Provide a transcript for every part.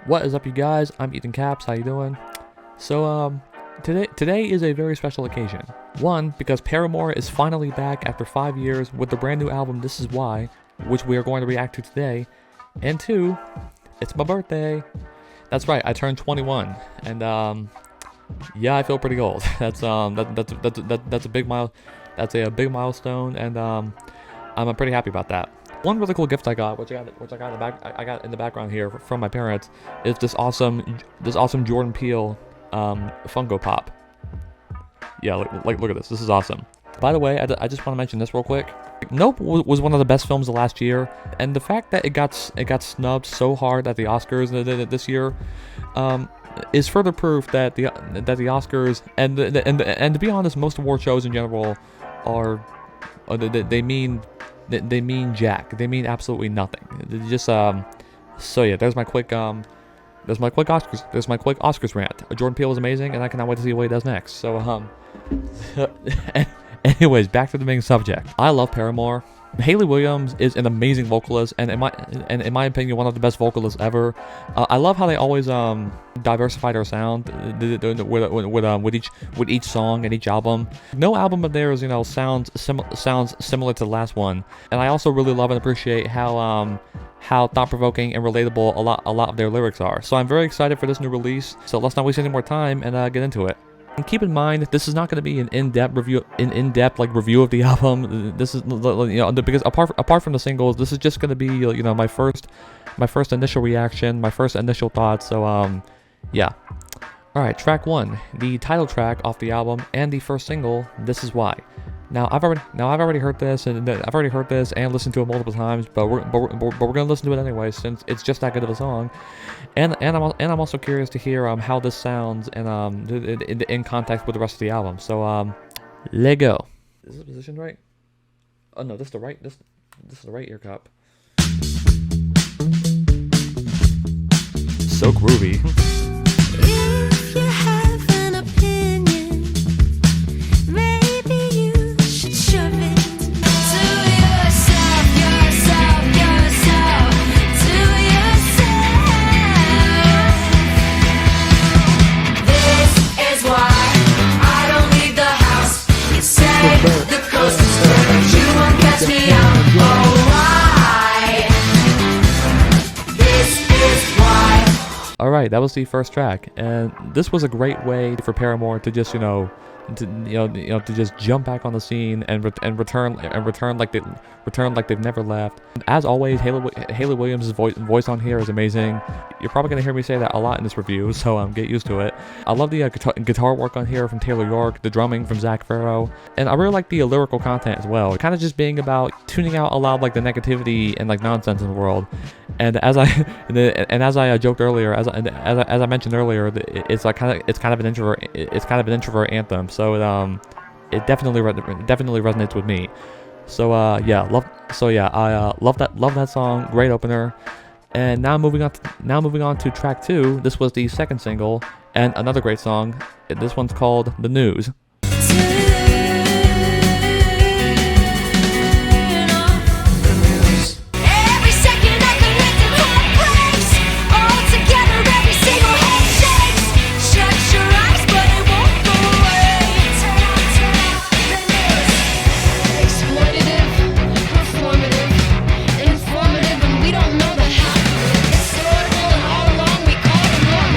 What is up, you guys? I'm Ethan Caps. How you doing? So, today is a very special occasion. One, because Paramore is finally back after 5 years with the brand new album This Is Why, which we are going to react to today. And two, it's my birthday. That's right, I turned 21, and yeah, I feel pretty old. That's a big big milestone, and I'm pretty happy about that. One really cool gift I got, which I got in the background here from my parents, is this awesome Jordan Peele Funko Pop. Yeah, look at this. This is awesome. By the way, I just want to mention this real quick. Nope was one of the best films of last year, and the fact that it got snubbed so hard at the Oscars this year is further proof that the Oscars and to be honest, most award shows in general are they mean jack. They mean absolutely nothing. They just so yeah, there's my quick Oscars rant. Jordan Peele is amazing, and I cannot wait to see what he does next. So anyways, back to the main subject. I love Paramore. Hayley Williams is an amazing vocalist, and in my opinion, one of the best vocalists ever. I love how they always diversify their sound with each song and each album. No album of theirs, sounds similar to the last one. And I also really love and appreciate how thought-provoking and relatable a lot of their lyrics are. So I'm very excited for this new release. So let's not waste any more time and get into it. And keep in mind, this is not going to be an in-depth review of the album. This is, because apart from the singles, this is just going to be, my first initial reaction, my first initial thoughts. So, yeah. All right, track 1, the title track off the album, and the first single, This Is Why. Now I've already heard this, and listened to it multiple times, but we're gonna listen to it anyway, since it's just that good of a song, and I'm also curious to hear how this sounds and in context with the rest of the album. So let go. Is this positioned right? Oh no, this is the right ear cup. So groovy. Alright, that was the first track, and this was a great way for Paramore to just, to just jump back on the scene and return like they've never left. As always, Hayley Williams' voice on here is amazing. You're probably gonna hear me say that a lot in this review, so get used to it. I love the guitar work on here from Taylor York, the drumming from Zach Farrow, and I really like the lyrical content as well. Kind of just being about tuning out a lot of the negativity and nonsense in the world. And as I joked earlier, as I mentioned earlier, it's kind of an introvert anthem. So it definitely resonates with me. So I love that song. Great opener. And now moving on to track 2. This was the second single, and another great song. This one's called The News.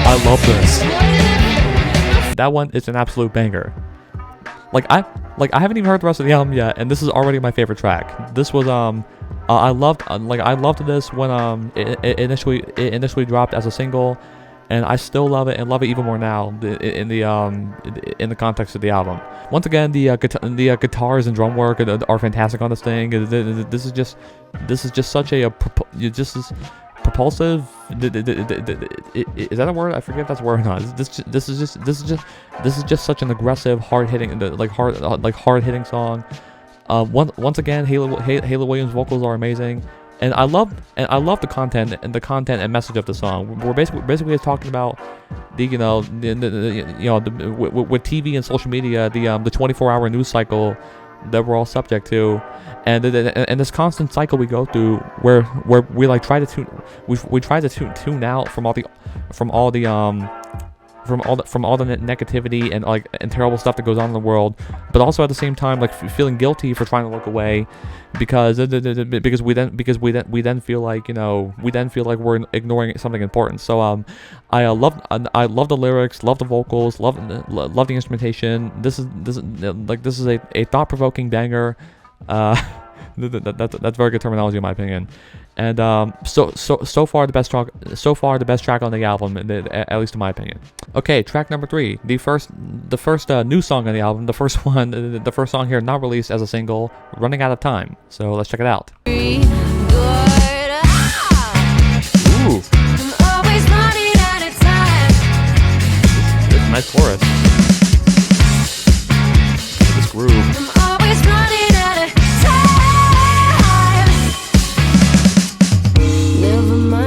I love this. That one is an absolute banger. I haven't even heard the rest of the album yet, and this is already my favorite track. This was I loved this when it initially dropped as a single, and I still love it and love it even more now in the context of the album. Once again, the guitars and drum work are fantastic on this thing. This is just such a propulsive. Is that a word? I forget if that's a word or not. This is just such an aggressive, hard hitting song. Once again, Hayley Williams' vocals are amazing, and I love the content and message of the song. We're basically talking about with TV and social media, the 24-hour news cycle that we're all subject to, and this constant cycle we go through where we like try to tune out from all the negativity and terrible stuff that goes on in the world, but also at the same time like feeling guilty for trying to look away because we then feel like we're ignoring something important. So I love the lyrics, love the vocals, love the instrumentation. This is a thought-provoking banger. That's very good terminology in my opinion. And so far the best track on the album, at least in my opinion. Okay, track number 3, the first new song on the album, the first song here not released as a single, Running Out of Time. So let's check it out. Ooh. This nice chorus. This groove.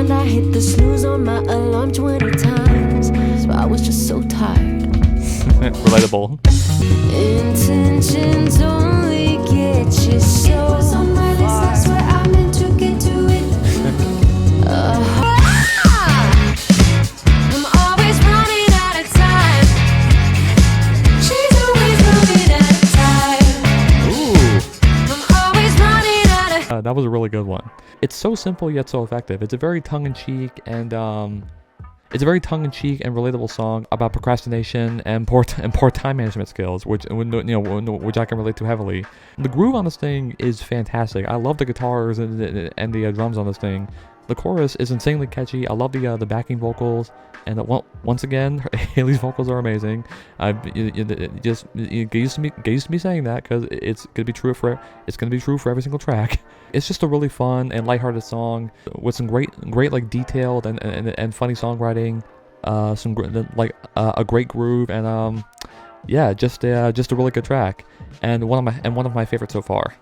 I hit the snooze on my alarm 20 times, so I was just so tired. Relatable. Intentions only get you so on my list, that's where I meant to get to it. I'm always running out of time. She's always running out of time. Ooh. I'm always running out of That was a really good one. It's so simple yet so effective. It's a very tongue-in-cheek and relatable song about procrastination and poor time management skills, which I can relate to heavily. The groove on this thing is fantastic. I love the guitars and the drums on this thing. The chorus is insanely catchy. I love the backing vocals, and once again, Haley's vocals are amazing. Get used to me saying that because it's gonna be true for every single track. It's just a really fun and lighthearted song with some great like detailed and funny songwriting, a great groove, and just a really good track, and one of my favorites so far.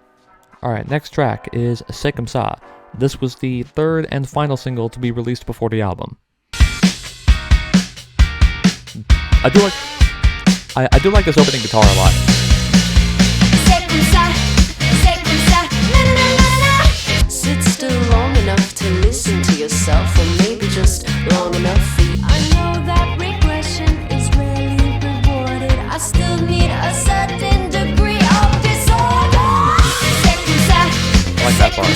All right, next track is Comme Ça. This was the third and final single to be released before the album. I do like this opening guitar a lot. Sit still long enough to listen to yourself, or maybe just long enough for you. I know that regression is rarely rewarded. I still need a certain degree of disorder. I like that part.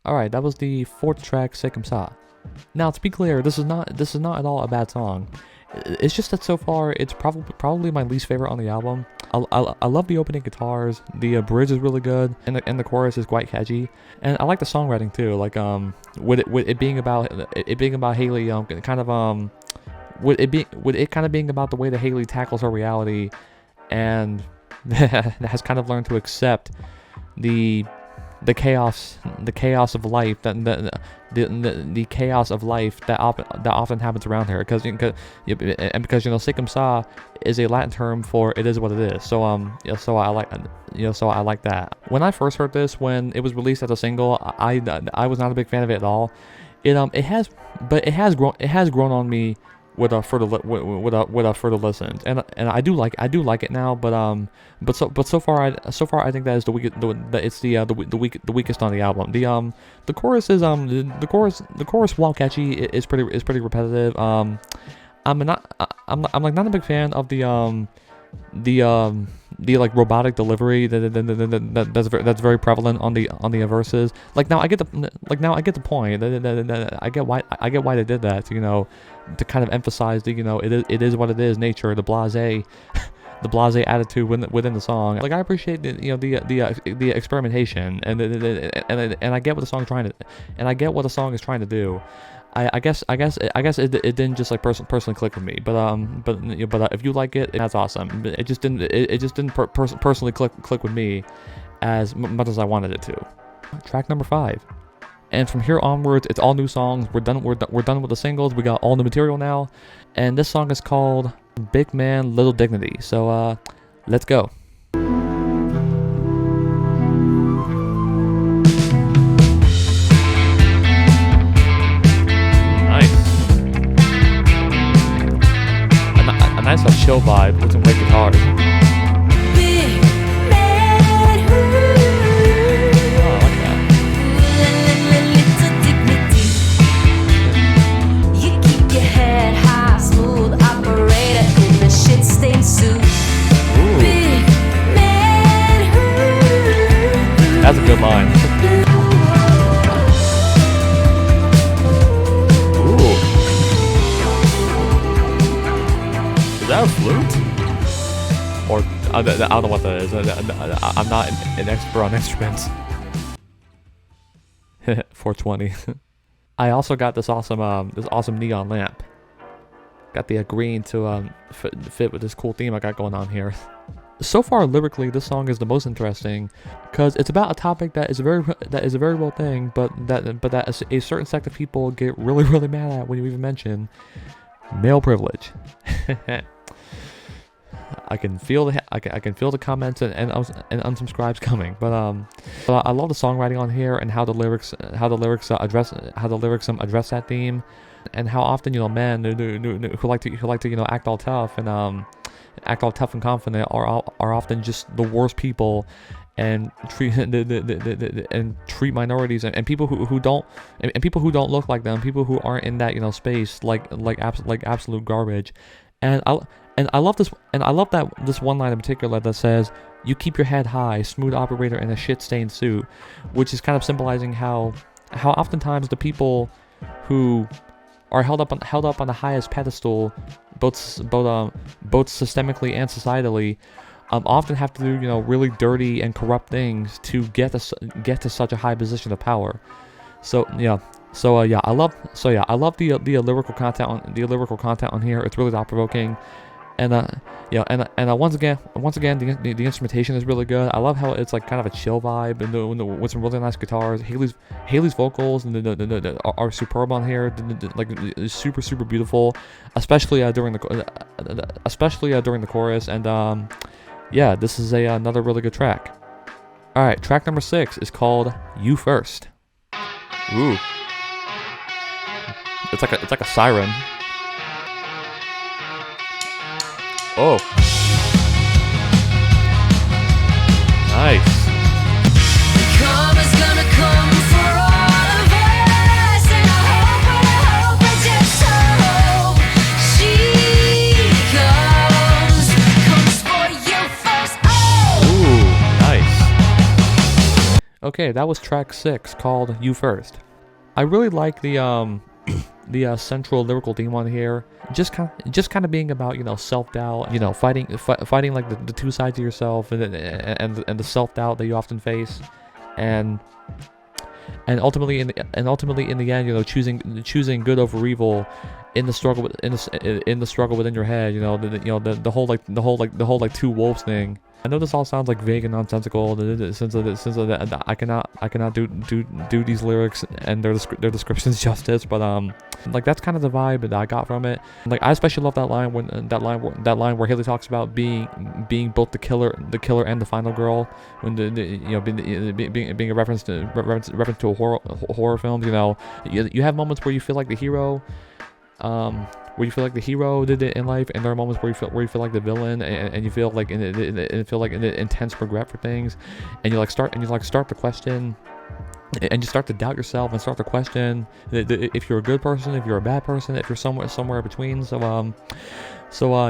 Alright, that was the fourth track, Comme Ça. Now, to be clear, this is not at all a bad song. It's just that so far, it's probably my least favorite on the album. I love the opening guitars, the bridge is really good, and the chorus is quite catchy, and I like the songwriting too. Like with it being about Haley, with it kind of being about the way that Haley tackles her reality, and has kind of learned to accept the chaos of life the chaos of life that often happens around her, because Comme Ça is a Latin term for it is what it is. So so I like that. When I first heard this, when it was released as a single, I was not a big fan of it at all. It has grown on me with a further listens, and I do like it now, but so far I think that is the weakest on the album. The chorus is the chorus while catchy is pretty repetitive. I'm not a big fan of the like robotic delivery that's very prevalent on the verses. Now I get the point. I get why they did that. To kind of emphasize the it is what it is nature, the blasé attitude within the song. Like, I appreciate the experimentation and I get what the song is trying to do. I guess it didn't just like personally click with me, but if you like it, that's awesome. It just didn't personally click with me as much as I wanted it to. Track number 5. And from here onwards, it's all new songs. We're done with the singles. We got all new material now, and this song is called Big Man Little Dignity. So let's go. Nice. A nice chill vibe with some great guitars. Big I don't know what that is. I'm not an expert on instruments. 420. I also got this awesome neon lamp. Got the green to fit with this cool theme I got going on here. So far, lyrically, this song is the most interesting because it's about a topic that is a very real thing, but that a certain sect of people get really mad at when you even mention male privilege. I can feel the comments and unsubscribes coming, but I love the songwriting on here and how the lyrics address that theme, and how often men who like to act all tough and confident are often just the worst people, and treat minorities and people who don't look like them, people who aren't in that space like absolute garbage. And I love this one line in particular that says, "You keep your head high, smooth operator in a shit-stained suit," which is kind of symbolizing how oftentimes the people who are held up on the highest pedestal, both systemically and societally, often have to do really dirty and corrupt things to get to such a high position of power. I love the lyrical content on here. It's really thought provoking, and once again the instrumentation is really good. I love how it's like kind of a chill vibe and with some really nice guitars. Haley's vocals are superb on here. Like super beautiful, especially during the chorus. And this is another really good track. All right, track number 6 is called "You First." Ooh. It's like a siren. Oh. Nice. Karma's gonna come for all of us, and I hope, I just hope she comes for you first. Oh. Ooh, nice. Okay, that was track 6 called "You First." I really like the central lyrical theme on here, just kind of being about self-doubt, fighting like the two sides of yourself and the self-doubt that you often face, and ultimately in the end, choosing good over evil in the struggle within your head, the whole two wolves thing. I know this all sounds like vague and nonsensical since I cannot do these lyrics and their descriptions justice, but that's kind of the vibe that I got from it. Like, I especially love that line where Haley talks about being both the killer and the final girl, when being a reference to a horror film. You have moments where you feel like the hero. Where you feel like the hero did it in life, and there are moments where you feel like the villain, and you feel like an intense regret for things, and you start to question, and you start to doubt yourself and start to question if you're a good person, if you're a bad person, if you're somewhere between. I really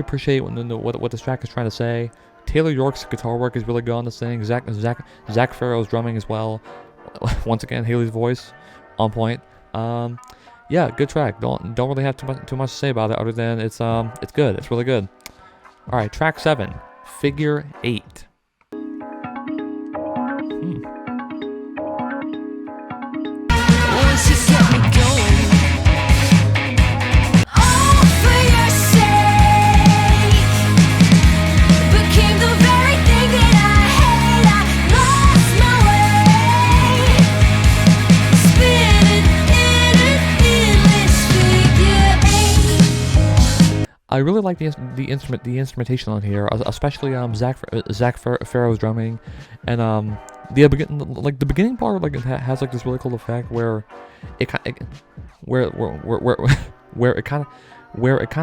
appreciate what this track is trying to say. Taylor York's guitar work is really good on this thing. Zach Farrow's drumming as well. Once again, Haley's voice on point. Good track. Don't really have too much to say about it, other than it's good. It's really good. All right, track 7, Figure 8. Once you set me going, all for your sake, became the very thing that I hate. I lost my way, spinning in an endless figure 8. I really like the instrumentation on here, especially Zach Farrow's drumming, and the beginning part has like this really cool effect where it kind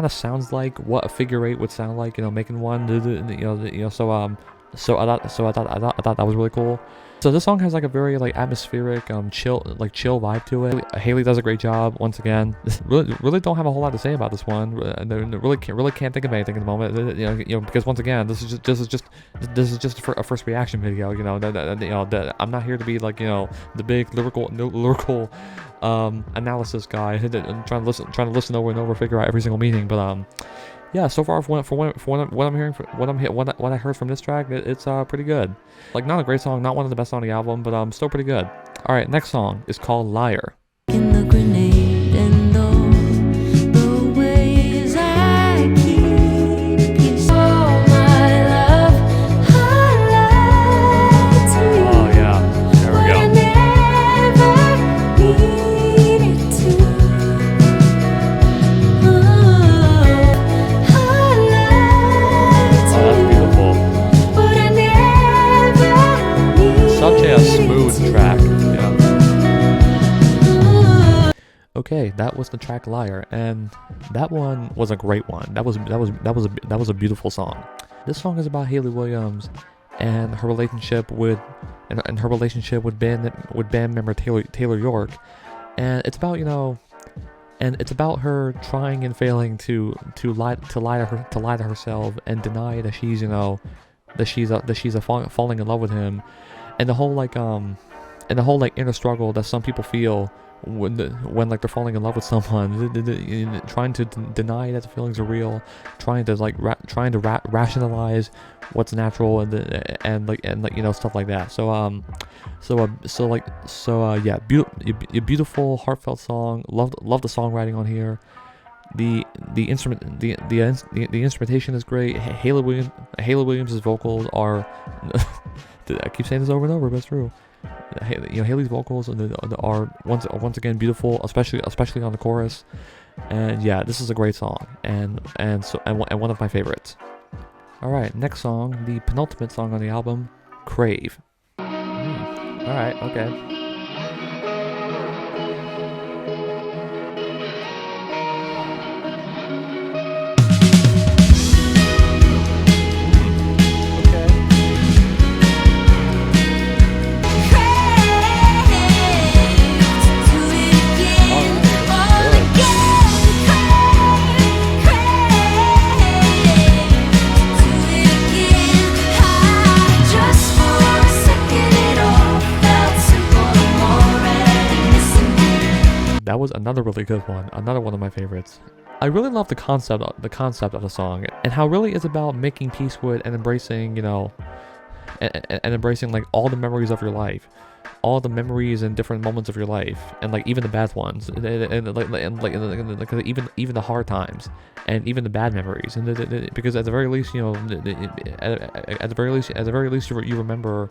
of sounds like what a figure 8 would sound like, making one, so I thought that was really cool. So this song has like a very atmospheric, chill vibe to it. Haley does a great job once again. Really don't have a whole lot to say about this one. Really can't think of anything at the moment. Because once again, this is just a first reaction video. I'm not here to be the big lyrical analysis guy, trying to listen over and over, figure out every single meaning. But yeah, so far what I'm hearing, what I heard from this track, it's pretty good. Like, not a great song, not one of the best on the album, but still pretty good. All right, next song is called Liar. In the grenade and all the ways I keep you. Oh my love, I lied to you. Oh yeah, there we go. I never needed to. Oh, I lied to Oh, that's beautiful. but I never needed Such a smooth track. Yeah. Okay, that was the track Liar, and that one was a great one. That was a beautiful song. This song is about Hayley Williams and her relationship with band member Taylor York, and it's about, you know, and it's about her trying and failing to lie to herself and deny that she's, you know, that she's falling in love with him, and the whole inner struggle that some people feel when like they're falling in love with someone, trying to deny that the feelings are real, trying to rationalize what's natural and you know, stuff like that. Yeah, beautiful, heartfelt song. Love the songwriting on here. The instrumentation is great. Hayley Williams' vocals are I keep saying this over and over, but it's true. You know, Hayley's vocals are once again beautiful, especially on the chorus. And yeah, this is a great song, and one of my favorites. All right, next song, the penultimate song on the album, Crave. All right, okay. That was another really good one, another one of my favorites. I really love the concept of the song, and how it really is about making peace with and embracing, you know, and embracing like all the memories of your life, all the memories and different moments of your life, and like even the bad ones, and even the hard times, and even the bad memories, and because at the very least, you know, at the very least you remember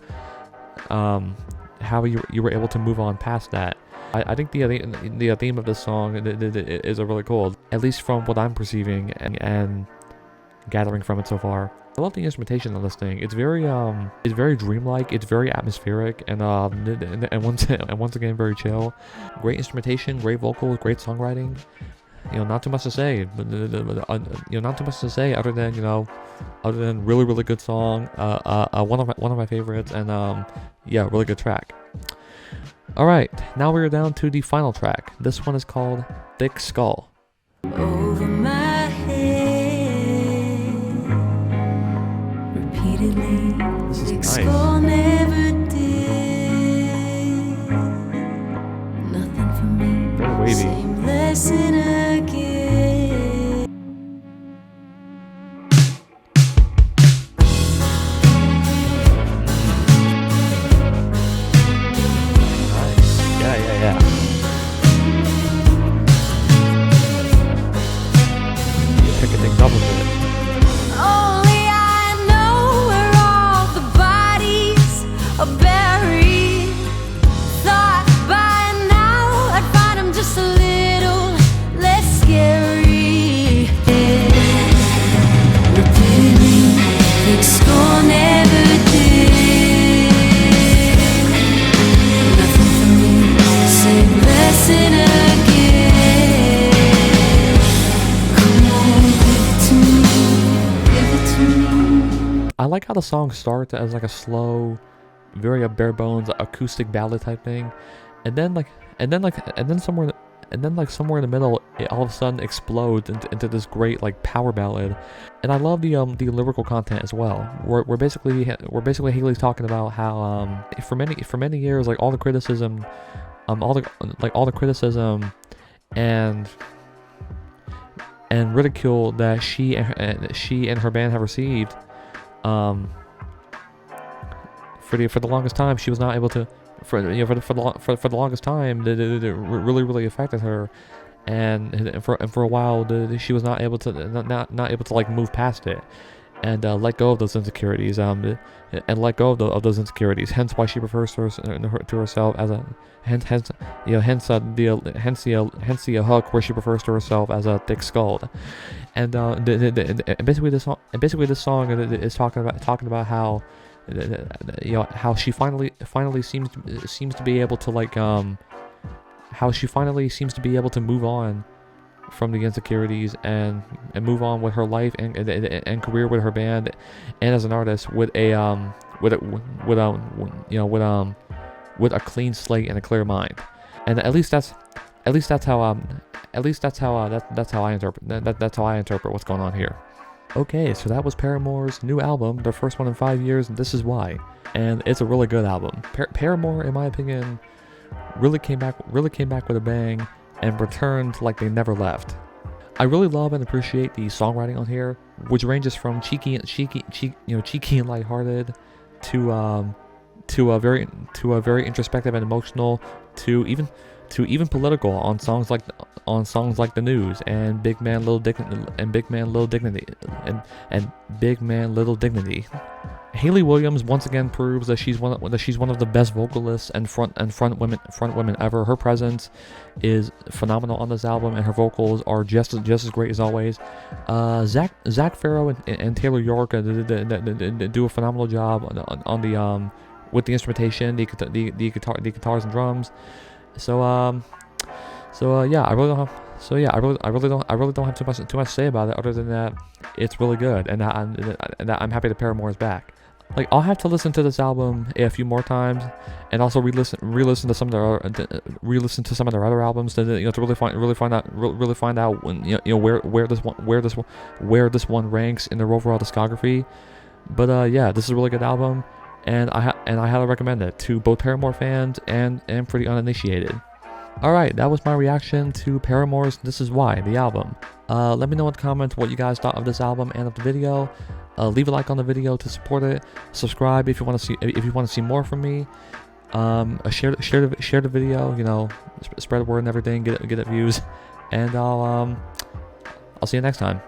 how you were able to move on past that. I think the theme of this song is a really cool, at least from what I'm perceiving and gathering from it so far. I love the instrumentation on this thing. It's very dreamlike. It's very atmospheric, and once again very chill. Great instrumentation, great vocals, great songwriting. You know, not too much to say. Not too much to say other than really good song. One of my favorites, and yeah, really good track. Alright, now we're down to the final track. This one is called Thick Skull. over my head repeatedly. This is Thick nice. skull never did nothing for me. Very wavy. Same lesson again. Yeah. Picking things up a bit. Only I know where all the bodies are buried. Thought by now I'd find them just a little less scary. Repeatedly, thick skull never did nothing for me. Same lesson again. Come on, give it to me, give it to me. I like how the song starts as like a slow, very bare bones acoustic ballad type thing, and then somewhere in the middle, it all of a sudden explodes into this great like power ballad. And I love the lyrical content as well. We're basically Hayley's talking about how for many years, like all the criticism and ridicule that she and her band have received. For the longest time, she was not able to. For the longest time, it really affected her, and for a while, she was not able to like move past it, and let go of those insecurities. And let go of those insecurities. Hence, why she refers to herself as a hence the hook where she refers to herself as a thick skulled. And basically this song is talking about how. How she finally seems to be able to like how she finally seems to be able to move on from the insecurities and move on with her life and career with her band and as an artist with a clean slate and a clear mind. And that's how I interpret what's going on here. Okay, so that was Paramore's new album, their first one in 5 years, and This Is Why. And it's a really good album. Paramore, in my opinion, really came back with a bang and returned like they never left. I really love and appreciate the songwriting on here, which ranges from cheeky and lighthearted to a very introspective and emotional to even political on songs like The News and Big Man Little Dignity. Haley Williams once again proves that she's one of the best vocalists and front women ever. Her presence is phenomenal on this album, and her vocals are just as great as always. Zach Farrow and Taylor York do a phenomenal job on the with the instrumentation, the guitars and drums. I really don't have too much to say about it other than that it's really good, and I'm happy that Paramore is back. Like, I'll have to listen to this album a few more times, and also re-listen to some of their other albums to really find out when where this one ranks in their overall discography. But this is a really good album, and I highly recommend it to both Paramore fans and for the uninitiated. Alright, that was my reaction to Paramore's This Is Why, the album. Let me know in the comments what you guys thought of this album and of the video. Leave a like on the video to support it. Subscribe if you want to see more from me. Share the video. Spread the word and everything. Get it views, and I'll see you next time.